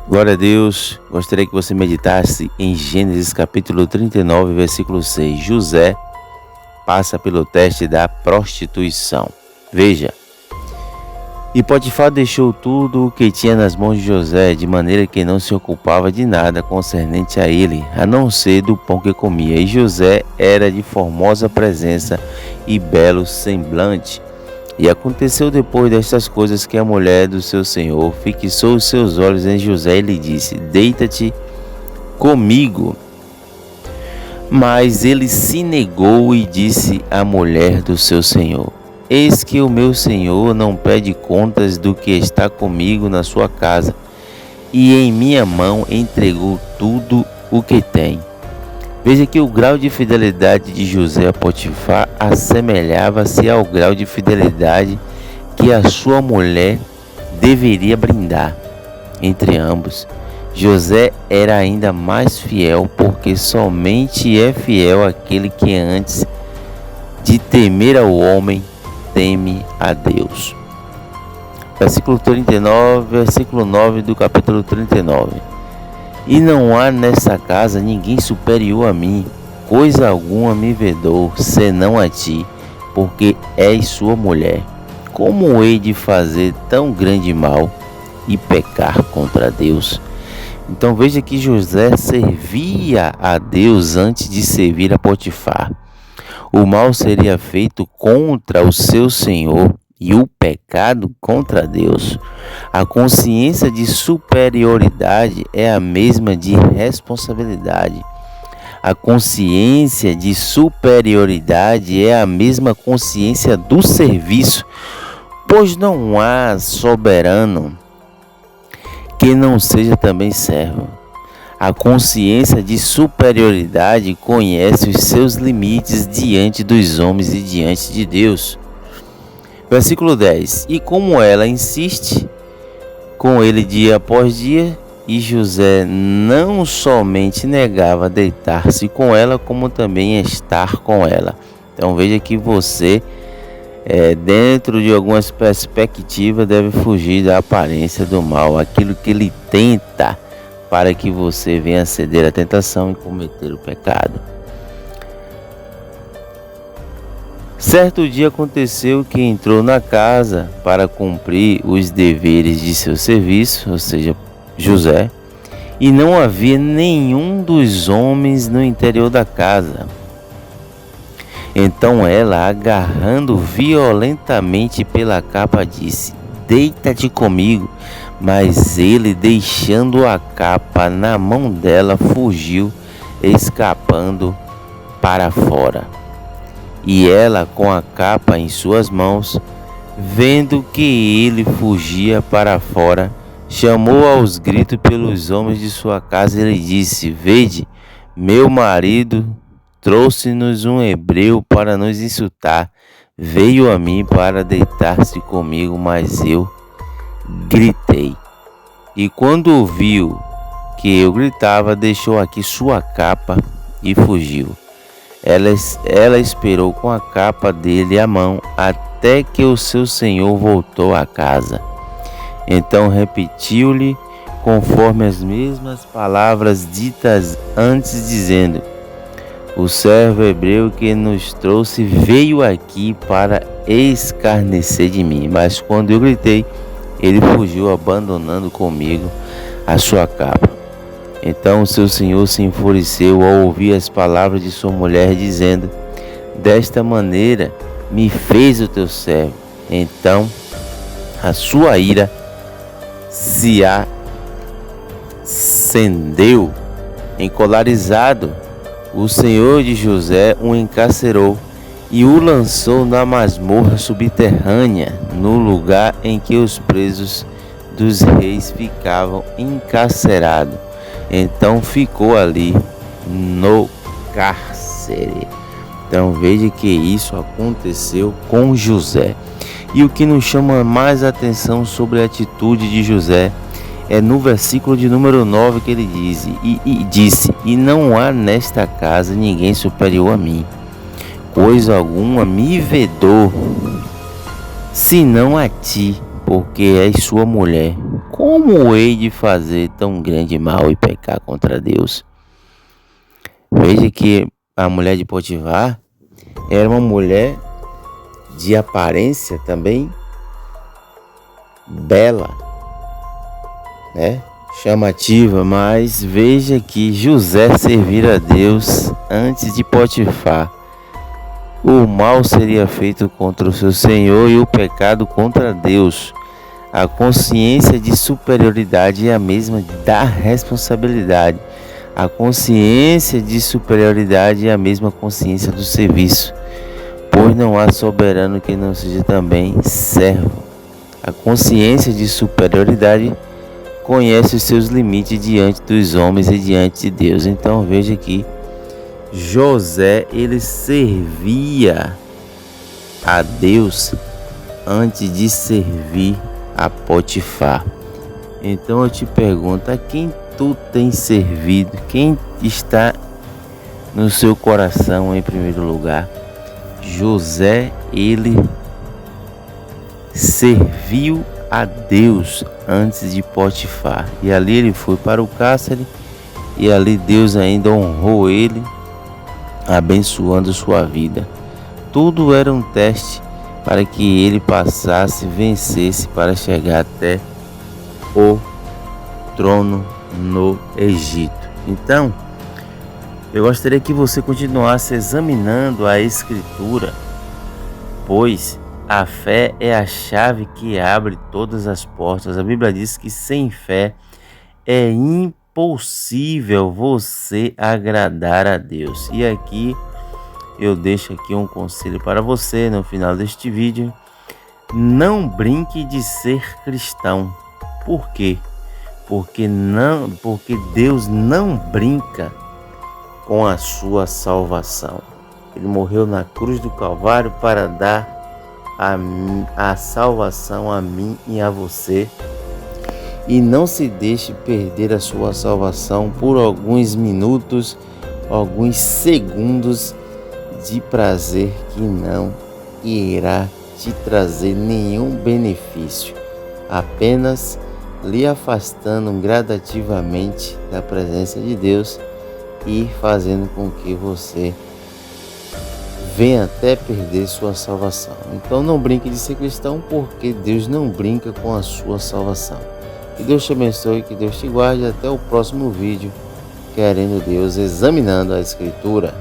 Glória a Deus. Gostaria que você meditasse em Gênesis capítulo 39, versículo 6. José passa pelo teste da prostituição. Veja. E Potifar deixou tudo o que tinha nas mãos de José, de maneira que não se ocupava de nada concernente a ele, a não ser do pão que comia. E José era de formosa presença e belo semblante. E aconteceu depois destas coisas que a mulher do seu senhor fixou os seus olhos em José e lhe disse: Deita-te comigo. Mas ele se negou e disse à mulher do seu senhor: Eis que o meu senhor não pede contas do que está comigo na sua casa, e em minha mão entregou tudo o que tem. Veja que o grau de fidelidade de José a Potifar assemelhava-se ao grau de fidelidade que a sua mulher deveria brindar. Entre ambos, José era ainda mais fiel, porque somente é fiel aquele que antes de temer ao homem, teme a Deus. Versículo 39, versículo 9 do capítulo 39. E não há nessa casa ninguém superior a mim, coisa alguma me vedou, senão a ti, porque és sua mulher. Como hei de fazer tão grande mal e pecar contra Deus? Então veja que José servia a Deus antes de servir a Potifar. O mal seria feito contra o seu senhor e o pecado contra Deus. A consciência de superioridade é a mesma de responsabilidade. A consciência de superioridade é a mesma consciência do serviço, pois não há soberano que não seja também servo. A consciência de superioridade conhece os seus limites diante dos homens e diante de Deus. Versículo 10. E como ela insiste com ele dia após dia, e José não somente negava deitar-se com ela, como também estar com ela. Então veja que você, dentro de algumas perspectivas, deve fugir da aparência do mal, aquilo que ele tenta para que você venha ceder à tentação e cometer o pecado. Certo dia aconteceu que entrou na casa para cumprir os deveres de seu serviço, ou seja, José, e não havia nenhum dos homens no interior da casa. Então ela, agarrando violentamente pela capa, disse: Deita-te comigo. Mas ele, deixando a capa na mão dela, fugiu, escapando para fora. E ela, com a capa em suas mãos, vendo que ele fugia para fora, chamou aos gritos pelos homens de sua casa e lhe disse: Vede, meu marido trouxe-nos um hebreu para nos insultar. Veio a mim para deitar-se comigo, mas eu gritei. E quando ouviu que eu gritava, deixou aqui sua capa e fugiu. Ela esperou com a capa dele à mão até que o seu senhor voltou à casa. Então repetiu-lhe conforme as mesmas palavras ditas antes, dizendo: O servo hebreu que nos trouxe veio aqui para escarnecer de mim. Mas quando eu gritei, ele fugiu, abandonando comigo a sua capa. Então o seu senhor se enfureceu ao ouvir as palavras de sua mulher, dizendo: Desta maneira me fez o teu servo. Então a sua ira se acendeu. Encolarizado, o senhor de José o encarcerou e o lançou na masmorra subterrânea, no lugar em que os presos dos reis ficavam encarcerados. Então ficou ali no cárcere. Então veja que isso aconteceu com José. E o que nos chama mais atenção sobre a atitude de José é no versículo de número 9, que ele disse: E não há nesta casa ninguém superior a mim, coisa alguma me vedou, senão a ti, porque és sua mulher. como hei de fazer tão grande mal e pecar contra Deus? Veja que a mulher de Potifar era uma mulher de aparência também bela, né? Chamativa, mas veja que José servir a Deus antes de Potifar. O mal seria feito contra o seu Senhor e o pecado contra Deus. A consciência de superioridade é a mesma da responsabilidade. A consciência de superioridade é a mesma consciência do serviço, pois não há soberano que não seja também servo. A consciência de superioridade conhece os seus limites diante dos homens e diante de Deus. Então veja que José, ele servia a Deus antes de servir a Potifar. Então eu te pergunto, a quem tu tem servido? Quem está no seu coração em primeiro lugar? José, ele serviu a Deus antes de Potifar. E ali ele foi para o cárcere e ali Deus ainda honrou ele, abençoando sua vida. Tudo era um teste para que ele passasse, vencesse para chegar até o trono no Egito. Então, eu gostaria que você continuasse examinando a Escritura, pois a fé é a chave que abre todas as portas. A Bíblia diz que sem fé é impossível você agradar a Deus. E aqui eu deixo aqui um conselho para você no final deste vídeo. Não brinque de ser cristão. Por quê? Porque Deus não brinca com a sua salvação. Ele morreu na cruz do Calvário para dar a salvação a mim e a você. E não se deixe perder a sua salvação por alguns minutos, alguns segundos de prazer que não irá te trazer nenhum benefício, apenas lhe afastando gradativamente da presença de Deus e fazendo com que você venha até perder sua salvação. Então não brinque de ser cristão, porque Deus não brinca com a sua salvação. Que Deus te abençoe, que Deus te guarde. Até o próximo vídeo, querendo Deus, examinando a Escritura.